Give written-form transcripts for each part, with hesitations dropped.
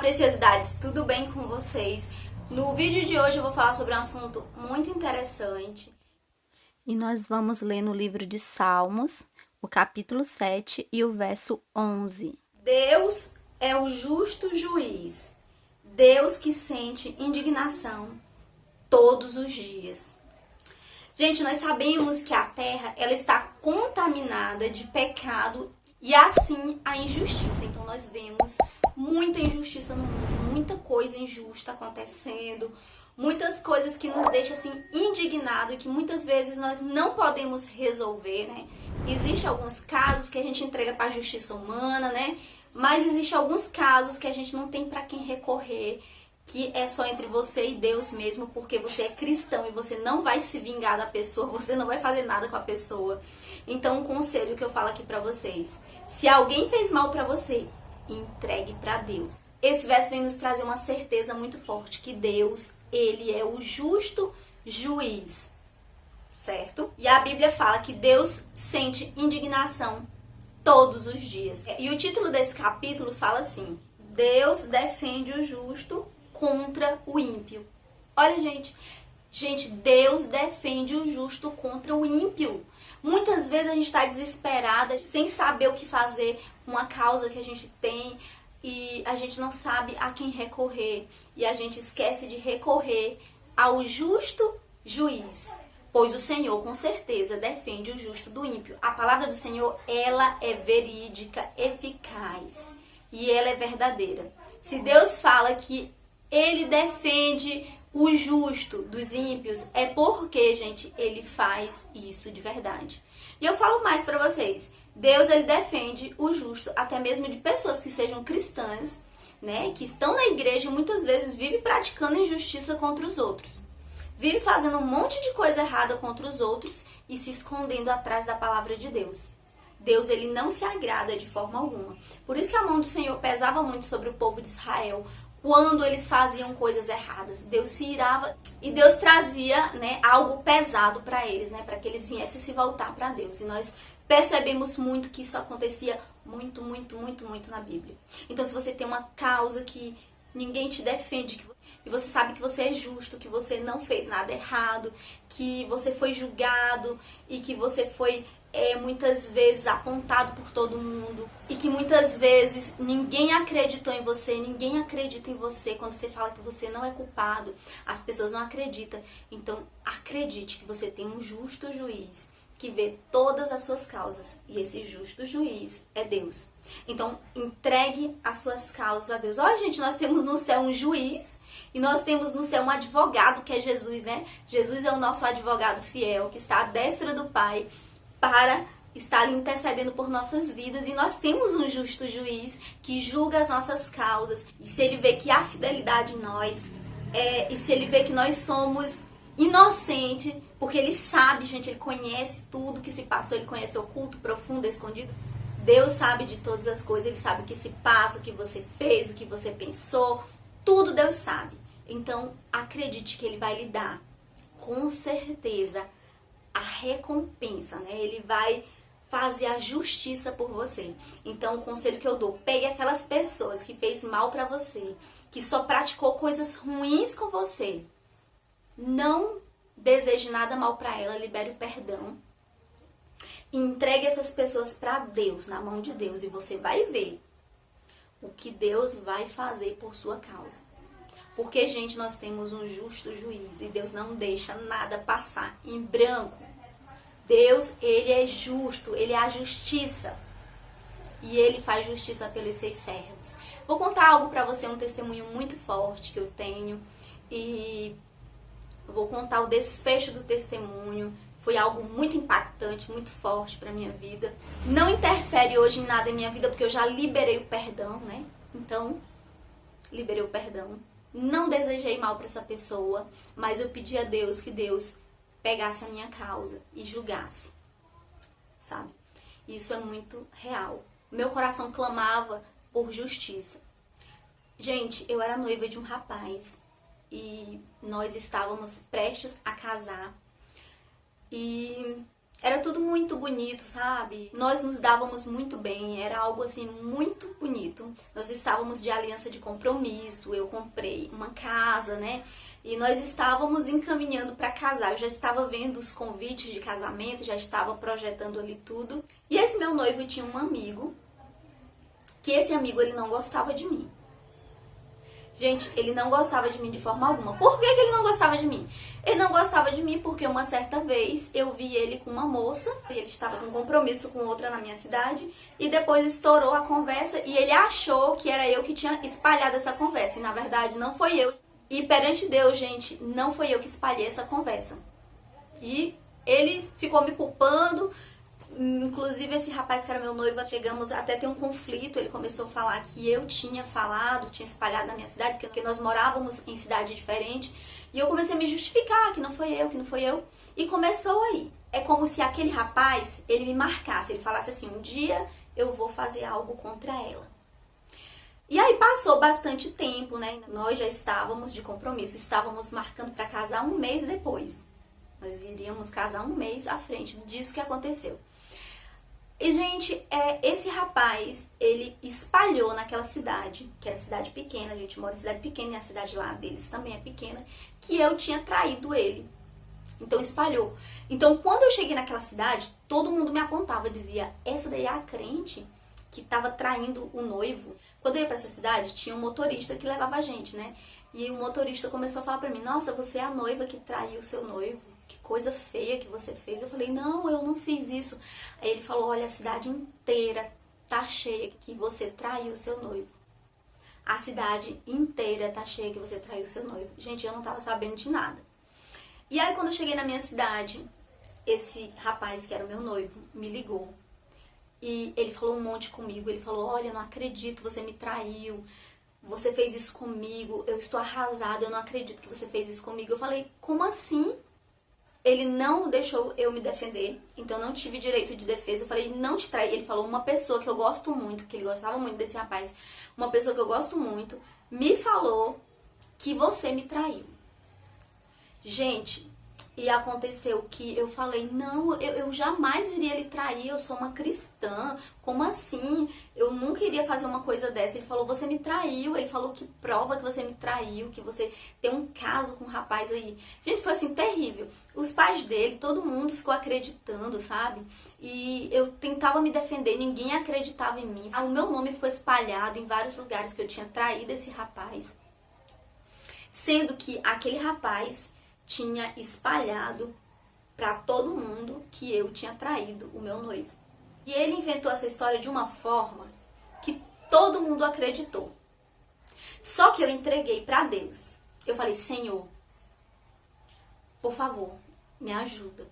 preciosidades, tudo bem com vocês? No vídeo de hoje eu vou falar sobre um assunto muito interessante. E nós vamos ler no livro de Salmos, o capítulo 7 e o verso 11. Deus é o justo juiz, Deus que sente indignação todos os dias. Gente, nós sabemos que a terra ela está contaminada de pecado e assim a injustiça. Então nós vemos muita injustiça no mundo, muita coisa injusta acontecendo, muitas coisas que nos deixam assim indignados e que muitas vezes nós não podemos resolver, né? Existem alguns casos que a gente entrega para a justiça humana, né? Mas existem alguns casos que a gente não tem para quem recorrer, que é só entre você e Deus mesmo, porque você é cristão e você não vai se vingar da pessoa, você não vai fazer nada com a pessoa. Então, um conselho que eu falo aqui pra vocês: se alguém fez mal pra você, entregue pra Deus. Esse verso vem nos trazer uma certeza muito forte que Deus, ele é o justo juiz, certo? E a Bíblia fala que Deus sente indignação todos os dias. E o título desse capítulo fala assim: Deus defende o justo contra o ímpio. Olha, gente, Deus defende o justo contra o ímpio. Muitas vezes a gente está desesperada, sem saber o que fazer, uma causa que a gente tem e a gente não sabe a quem recorrer e a gente esquece de recorrer ao justo juiz. Pois o Senhor, com certeza, defende o justo do ímpio. A palavra do Senhor, ela é verídica, eficaz e ela é verdadeira. Se Deus fala que Ele defende o justo dos ímpios, é porque, gente, Ele faz isso de verdade. E eu falo mais pra vocês. Deus, Ele defende o justo, até mesmo de pessoas que sejam cristãs, né? Que estão na igreja e muitas vezes vivem praticando injustiça contra os outros. Vive fazendo um monte de coisa errada contra os outros e se escondendo atrás da palavra de Deus. Deus, ele não se agrada de forma alguma. Por isso que a mão do Senhor pesava muito sobre o povo de Israel quando eles faziam coisas erradas. Deus se irava e Deus trazia, né, algo pesado para eles, né, para que eles viessem se voltar para Deus. E nós percebemos muito que isso acontecia muito na Bíblia. Então, se você tem uma causa que ninguém te defende, e você sabe que você é justo, que você não fez nada errado, que você foi julgado e que você foi muitas vezes apontado por todo mundo e que muitas vezes ninguém acreditou em você, ninguém acredita em você quando você fala que você não é culpado, as pessoas não acreditam. Então acredite que você tem um justo juiz que vê todas as suas causas e esse justo juiz é Deus. Então entregue as suas causas a Deus. Olha, gente, nós temos no céu um juiz e nós temos no céu um advogado que é Jesus, né? Jesus é o nosso advogado fiel que está à destra do Pai para estar intercedendo por nossas vidas. E nós temos um justo juiz que julga as nossas causas. E se ele vê que há fidelidade em nós, e se ele vê que nós somos inocentes, porque ele sabe, gente, ele conhece tudo que se passou, ele conhece o oculto, profundo, escondido. Deus sabe de todas as coisas, ele sabe o que se passa, o que você fez, o que você pensou, tudo Deus sabe. Então, acredite que ele vai lhe dar, com certeza, a recompensa, né? Ele vai fazer a justiça por você. Então, o conselho que eu dou: pegue aquelas pessoas que fez mal pra você, que só praticou coisas ruins com você. Não deseje nada mal pra ela, libere o perdão. Entregue essas pessoas pra Deus, na mão de Deus, e você vai ver o que Deus vai fazer por sua causa. Porque, gente, nós temos um justo juiz e Deus não deixa nada passar em branco. Deus, ele é justo, ele é a justiça. E ele faz justiça pelos seus servos. Vou contar algo pra você, um testemunho muito forte que eu tenho. E vou contar o desfecho do testemunho. Foi algo muito impactante, muito forte pra minha vida. Não interfere hoje em nada em minha vida, porque eu já liberei o perdão, né? Então, liberei o perdão. Não desejei mal para essa pessoa, mas eu pedi a Deus que Deus pegasse a minha causa e julgasse, sabe? Isso é muito real. Meu coração clamava por justiça. Gente, eu era noiva de um rapaz e nós estávamos prestes a casar. E Era tudo muito bonito, sabe? Nós nos dávamos muito bem, era algo assim muito bonito. Nós estávamos de aliança de compromisso, eu comprei uma casa, né? E nós estávamos encaminhando para casar. Eu já estava vendo os convites de casamento, já estava projetando ali tudo. E esse meu noivo tinha um amigo, que esse amigo ele não gostava de mim. Gente, ele não gostava de mim de forma alguma. Por que ele não gostava de mim? Ele não gostava de mim porque uma certa vez eu vi ele com uma moça, ele estava com um compromisso com outra na minha cidade, e depois estourou a conversa e ele achou que era eu que tinha espalhado essa conversa, e na verdade não foi eu. E perante Deus, gente, não foi eu que espalhei essa conversa. E ele ficou me culpando. Inclusive, esse rapaz que era meu noivo, chegamos até ter um conflito. Ele começou a falar que eu tinha falado, tinha espalhado na minha cidade, porque nós morávamos em cidade diferente. E eu comecei a me justificar, que não foi eu, que não foi eu. E começou aí. É como se aquele rapaz, ele me marcasse, ele falasse assim, um dia eu vou fazer algo contra ela. E aí passou bastante tempo, né? Nós já estávamos de compromisso, estávamos marcando para casar um mês depois. Nós iríamos casar um mês à frente disso que aconteceu. E, gente, esse rapaz, ele espalhou naquela cidade, que era cidade pequena, a gente mora em cidade pequena e a cidade lá deles também é pequena, que eu tinha traído ele. Então, espalhou. Então, quando eu cheguei naquela cidade, todo mundo me apontava, dizia, essa daí é a crente que estava traindo o noivo. Quando eu ia pra essa cidade, tinha um motorista que levava a gente, né? E o motorista começou a falar pra mim, nossa, você é a noiva que traiu o seu noivo. Que coisa feia que você fez. Eu falei, não, eu não fiz isso. Aí ele falou, olha, a cidade inteira tá cheia que você traiu o seu noivo. A cidade inteira tá cheia que você traiu o seu noivo. Gente, eu não tava sabendo de nada. E aí, quando eu cheguei na minha cidade, esse rapaz que era o meu noivo me ligou. E ele falou um monte comigo. Ele falou, olha, eu não acredito, você me traiu. Você fez isso comigo. Eu estou arrasada, eu não acredito que você fez isso comigo. Eu falei, como assim? Ele não deixou eu me defender, então não tive direito de defesa. Eu falei, não te traí. Ele falou, uma pessoa que eu gosto muito, que ele gostava muito desse rapaz, uma pessoa que eu gosto muito, me falou que você me traiu. Gente, e aconteceu que eu falei, não, eu jamais iria lhe trair, eu sou uma cristã, como assim? Eu nunca iria fazer uma coisa dessa. Ele falou, você me traiu, ele falou que prova que você me traiu, que você tem um caso com um rapaz aí. Gente, foi assim, terrível. Os pais dele, todo mundo ficou acreditando, sabe? E eu tentava me defender, ninguém acreditava em mim. O meu nome ficou espalhado em vários lugares que eu tinha traído esse rapaz. Sendo que aquele rapaz tinha espalhado para todo mundo que eu tinha traído o meu noivo. E ele inventou essa história de uma forma que todo mundo acreditou. Só que eu entreguei para Deus. Eu falei, Senhor, por favor, me ajuda.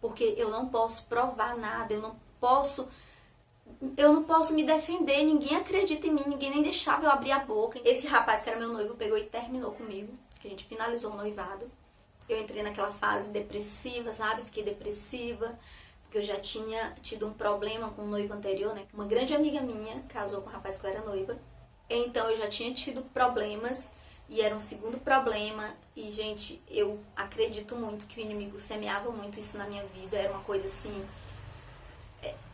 Porque eu não posso provar nada, eu não posso me defender, ninguém acredita em mim, ninguém nem deixava eu abrir a boca. Esse rapaz que era meu noivo pegou e terminou comigo, que a gente finalizou o noivado. Eu entrei naquela fase depressiva, sabe? Fiquei depressiva, porque eu já tinha tido um problema com o noivo anterior, né? Uma grande amiga minha casou com o rapaz que eu era noiva. Então eu já tinha tido problemas e era um segundo problema. E, gente, eu acredito muito que o inimigo semeava muito isso na minha vida. Era uma coisa assim...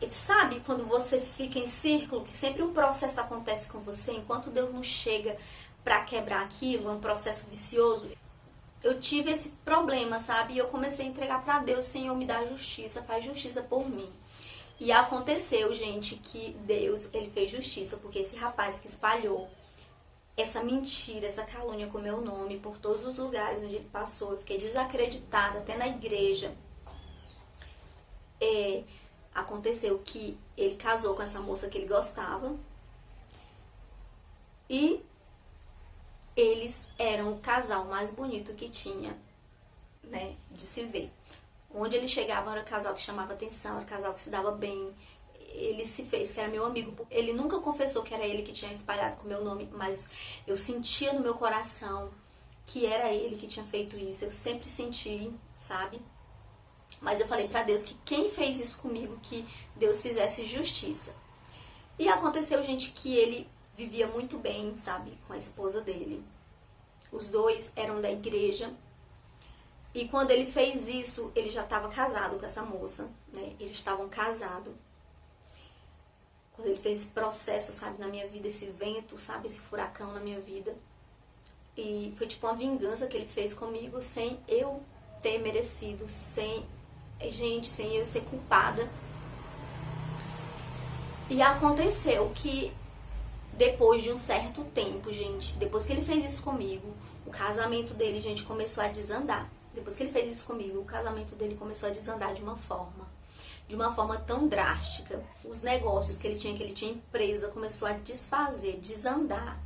Sabe quando você fica em círculo, que sempre um processo acontece com você, enquanto Deus não chega pra quebrar aquilo, é um processo vicioso. Eu tive esse problema, sabe? E eu comecei a entregar pra Deus, Senhor, me dá justiça, faz justiça por mim. E aconteceu, gente, que Deus, ele fez justiça, porque esse rapaz que espalhou essa mentira, essa calúnia com o meu nome por todos os lugares onde ele passou, eu fiquei desacreditada, até na igreja. Aconteceu que ele casou com essa moça que ele gostava e eles eram o casal mais bonito que tinha, né, de se ver. Onde ele chegava era um casal que chamava atenção, era um casal que se dava bem. Ele se fez que era meu amigo. Ele nunca confessou que era ele que tinha espalhado com o meu nome, mas eu sentia no meu coração que era ele que tinha feito isso. Eu sempre senti, sabe? Mas eu falei pra Deus que quem fez isso comigo, que Deus fizesse justiça. E aconteceu, gente, que ele vivia muito bem, sabe, com a esposa dele. Os dois eram da igreja. E quando ele fez isso, ele já estava casado com essa moça, né? Eles estavam casados. Quando ele fez esse processo, sabe, na minha vida, esse vento, sabe, esse furacão na minha vida. E foi tipo uma vingança que ele fez comigo sem eu ter merecido, sem eu ser culpada. E aconteceu que depois de um certo tempo, gente, depois que ele fez isso comigo, o casamento dele, gente, começou a desandar. Depois que ele fez isso comigo, o casamento dele começou a desandar de uma forma tão drástica. Os negócios que ele tinha empresa, começou a desfazer, desandar.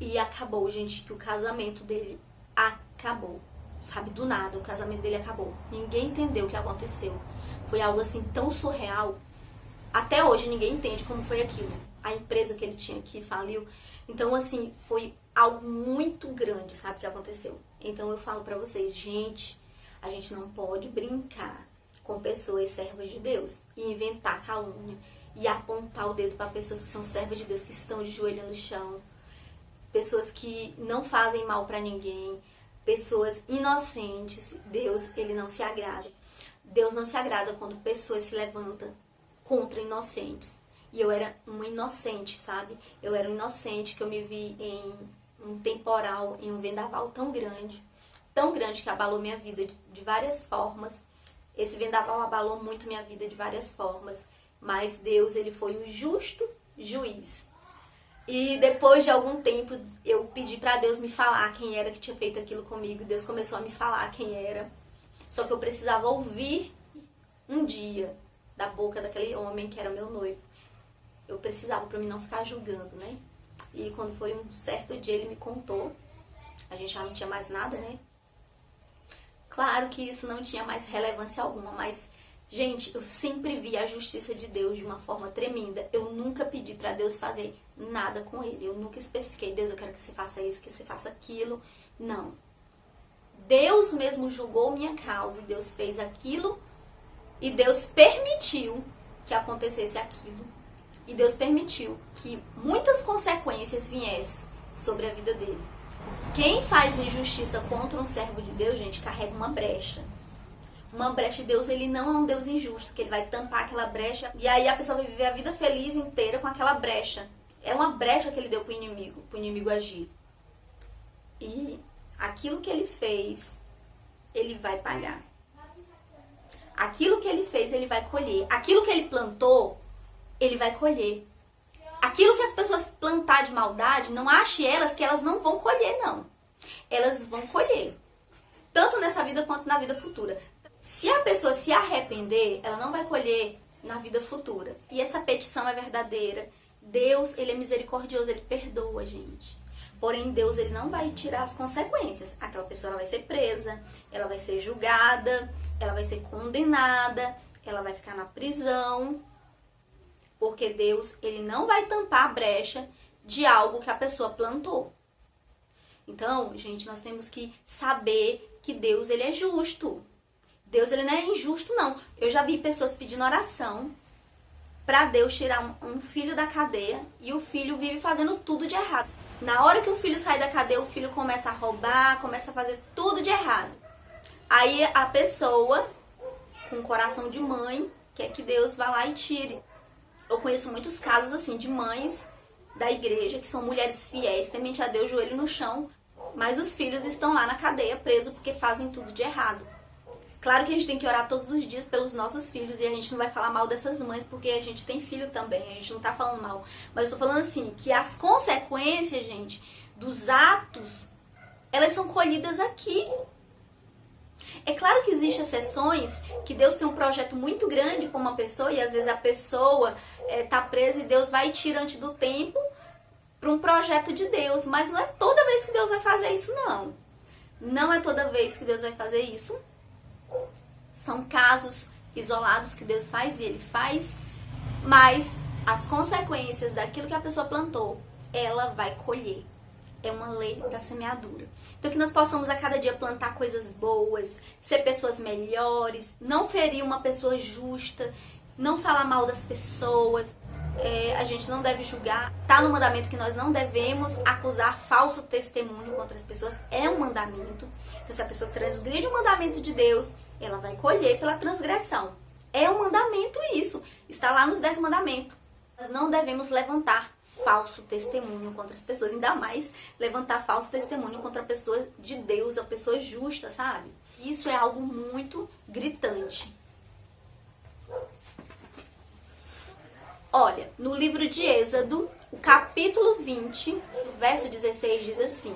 E acabou, gente, que o casamento dele acabou. Sabe, do nada, o casamento dele acabou. Ninguém entendeu o que aconteceu. Foi algo assim tão surreal. Até hoje ninguém entende como foi aquilo. A empresa que ele tinha aqui faliu. Então, assim, foi algo muito grande, sabe, que aconteceu. Então eu falo pra vocês, gente, a gente não pode brincar com pessoas servas de Deus e inventar calúnia e apontar o dedo para pessoas que são servas de Deus, que estão de joelho no chão, pessoas que não fazem mal para ninguém, pessoas inocentes. Deus, ele não se agrada. Deus não se agrada quando pessoas se levantam contra inocentes. E eu era uma inocente, sabe? Eu era um inocente que eu me vi em um temporal, em um vendaval tão grande que abalou minha vida de várias formas. Esse vendaval abalou muito minha vida de várias formas, mas Deus, ele foi o justo juiz. E depois de algum tempo, eu pedi pra Deus me falar quem era que tinha feito aquilo comigo. Deus começou a me falar quem era. Só que eu precisava ouvir um dia da boca daquele homem que era meu noivo. Eu precisava pra mim não ficar julgando, né? E quando foi um certo dia, ele me contou. A gente já não tinha mais nada, né? Claro que isso não tinha mais relevância alguma, mas, gente, eu sempre vi a justiça de Deus de uma forma tremenda. Eu nunca pedi pra Deus fazer nada com ele. Eu nunca especifiquei, Deus, eu quero que você faça isso, que você faça aquilo. Não. Deus mesmo julgou minha causa e Deus fez aquilo e Deus permitiu que acontecesse aquilo. E Deus permitiu que muitas consequências viessem sobre a vida dele. Quem faz injustiça contra um servo de Deus, gente, carrega uma brecha. Uma brecha de Deus, ele não é um Deus injusto, que ele vai tampar aquela brecha e aí a pessoa vai viver a vida feliz inteira com aquela brecha. É uma brecha que ele deu pro inimigo agir. E aquilo que ele fez, ele vai pagar. Aquilo que ele fez, ele vai colher. Aquilo que ele plantou, ele vai colher. Aquilo que as pessoas plantar de maldade, não ache elas que elas não vão colher, não. Elas vão colher. Tanto nessa vida quanto na vida futura. Se a pessoa se arrepender, ela não vai colher na vida futura. E essa petição é verdadeira. Deus, ele é misericordioso, ele perdoa, gente. Porém, Deus, ele não vai tirar as consequências. Aquela pessoa, ela vai ser presa, ela vai ser julgada, ela vai ser condenada, ela vai ficar na prisão. Porque Deus, ele não vai tampar a brecha de algo que a pessoa plantou. Então, gente, nós temos que saber que Deus, ele é justo. Deus, ele não é injusto, não. Eu já vi pessoas pedindo oração para Deus tirar um filho da cadeia e o filho vive fazendo tudo de errado. Na hora que o filho sai da cadeia, o filho começa a roubar, começa a fazer tudo de errado. Aí a pessoa, com coração de mãe, quer que Deus vá lá e tire. Eu conheço muitos casos assim de mães da igreja que são mulheres fiéis, temente a Deus, joelho no chão, mas os filhos estão lá na cadeia presos porque fazem tudo de errado. Claro que a gente tem que orar todos os dias pelos nossos filhos e a gente não vai falar mal dessas mães porque a gente tem filho também, a gente não tá falando mal. Mas eu tô falando assim, que as consequências, gente, dos atos, elas são colhidas aqui. É claro que existem exceções que Deus tem um projeto muito grande com uma pessoa e às vezes a pessoa tá presa e Deus vai e tira antes do tempo para um projeto de Deus. Mas não é toda vez que Deus vai fazer isso, não. Não é toda vez que Deus vai fazer isso. São casos isolados que Deus faz e Ele faz, mas as consequências daquilo que a pessoa plantou, ela vai colher. É uma lei da semeadura. Então que nós possamos a cada dia plantar coisas boas, ser pessoas melhores, não ferir uma pessoa justa, não falar mal das pessoas, A gente não deve julgar. Tá no mandamento que nós não devemos acusar falso testemunho contra as pessoas. É um mandamento. Então, se a pessoa transgride o mandamento de Deus, ela vai colher pela transgressão. É um mandamento isso. Está lá nos 10 mandamentos. Nós não devemos levantar falso testemunho contra as pessoas. Ainda mais levantar falso testemunho contra a pessoa de Deus, a pessoa justa, sabe? Isso é algo muito gritante. Olha, no livro de Êxodo, o capítulo 20, o verso 16 diz assim: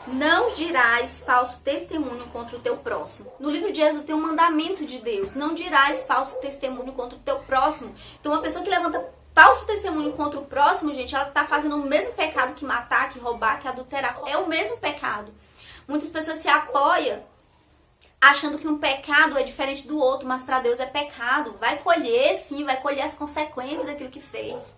não dirás falso testemunho contra o teu próximo. No livro de Êxodo tem um mandamento de Deus: não dirás falso testemunho contra o teu próximo. Então, uma pessoa que levanta falso testemunho contra o próximo, gente, ela tá fazendo o mesmo pecado que matar, que roubar, que adulterar. É o mesmo pecado. Muitas pessoas se apoiam achando que um pecado é diferente do outro, mas para Deus é pecado. Vai colher, sim, vai colher as consequências daquilo que fez.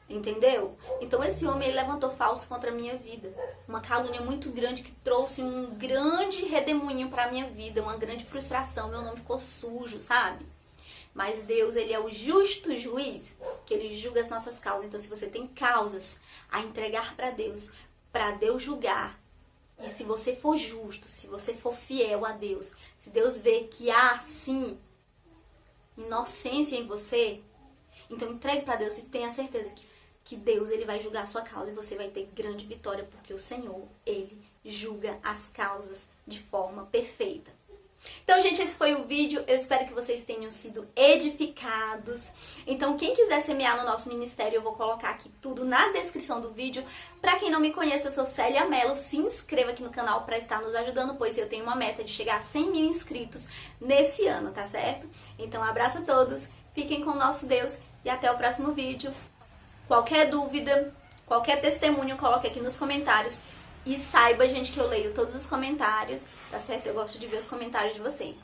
Entendeu? Então esse homem, ele levantou falso contra a minha vida. Uma calúnia muito grande que trouxe um grande redemoinho para a minha vida, uma grande frustração. Meu nome ficou sujo, sabe? Mas Deus, ele é o justo juiz, que ele julga as nossas causas. Então, se você tem causas a entregar para Deus julgar, e se você for justo, se você for fiel a Deus, se Deus vê que há, sim, inocência em você, então entregue para Deus e tenha certeza que Deus, ele vai julgar a sua causa e você vai ter grande vitória, porque o Senhor, ele julga as causas de forma perfeita. Então, gente, esse foi o vídeo. Eu espero que vocês tenham sido edificados. Então, quem quiser semear no nosso ministério, eu vou colocar aqui tudo na descrição do vídeo. Pra quem não me conhece, eu sou Célia Mello. Se inscreva aqui no canal pra estar nos ajudando, pois eu tenho uma meta de chegar a 100 mil inscritos nesse ano, tá certo? Então, um abraço a todos, fiquem com o nosso Deus e até o próximo vídeo. Qualquer dúvida, qualquer testemunho, coloque aqui nos comentários. E saiba, gente, que eu leio todos os comentários, tá certo? Eu gosto de ver os comentários de vocês.